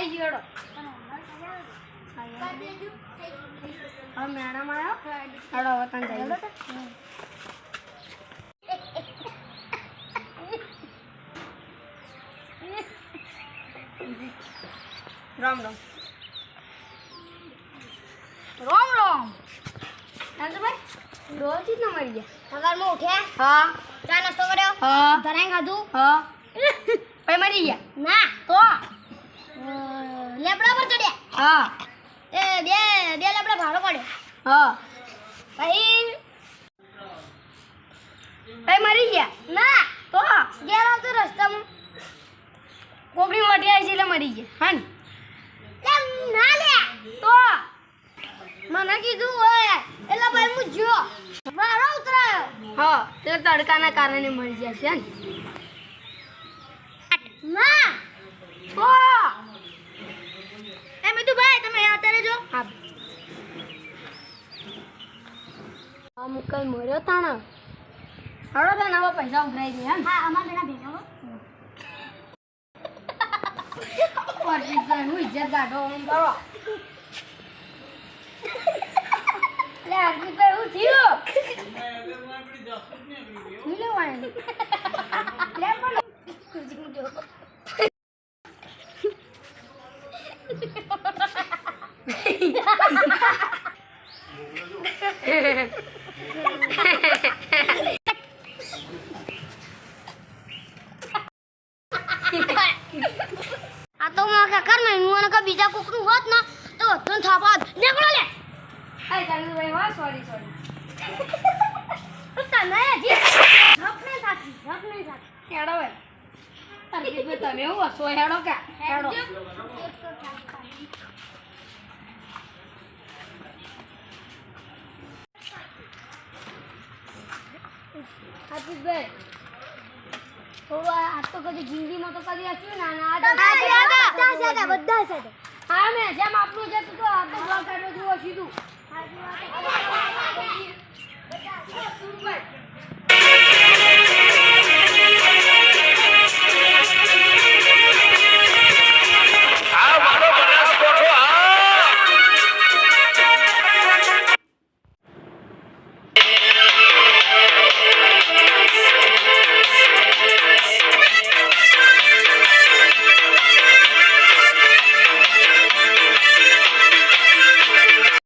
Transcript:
આઈ ગયો હા મેડમ આવ્યો હેડો વતન જઈએ રામ રામ રોમ રોમ નાનજીભાઈ રોજી ના મરી ગયા સવારમાં ઉઠ્યા હા ચા નાસ્તો કર્યો હા ધરાઈ ખાધું હા ભાઈ મરી ગયા ના તો લેબડા પર ચડ્યા હા એ બે લેબડા ભાડો પડ્યો હા ભાઈ ભાઈ મરી ગયા ના તો ઘેર આવતો રસ્તામાં કોકડી મોટી આવી છે એટલે મરી ગયા હા ને ના લે તો મને કીધું હોય એટલે ભાઈ હું જો વારો ઉતરાયો હા એટલે તડકાના કારણે મરી ગયા છે ને ના તો એ મીઠું ભાઈ તમે અત્યારે જો હા આમ કઈ મર્યો તાણા હળો તો નવા પૈસા ઉઘરાઈ દે એમ હા અમાર બેના ભેગા હો હું ઇજ્જત કાઢો એમ કરો લે આરતી ભાઈ હું થયું હું લેવાની લે પણ ખુરશી મૂક્યો આ તો મારા કાકા મેં મને કા બીજા કોકનું હોત ને તો તન થાપાત નીકળો લે આય ચાલુ ભાઈ હા સોરી તને હજી ધપને સાથી હેડો ભાઈ તારી તમે હું હસો હેડો કે હેડો હાથીભાઈ થોડું આ તો કદી જિંદગીમાં તો કદી હસ્યું ના બધા સાથે હા મેં જેમ આપણું છે તો આ તો બ્લોક કાઢો જુઓ સીધું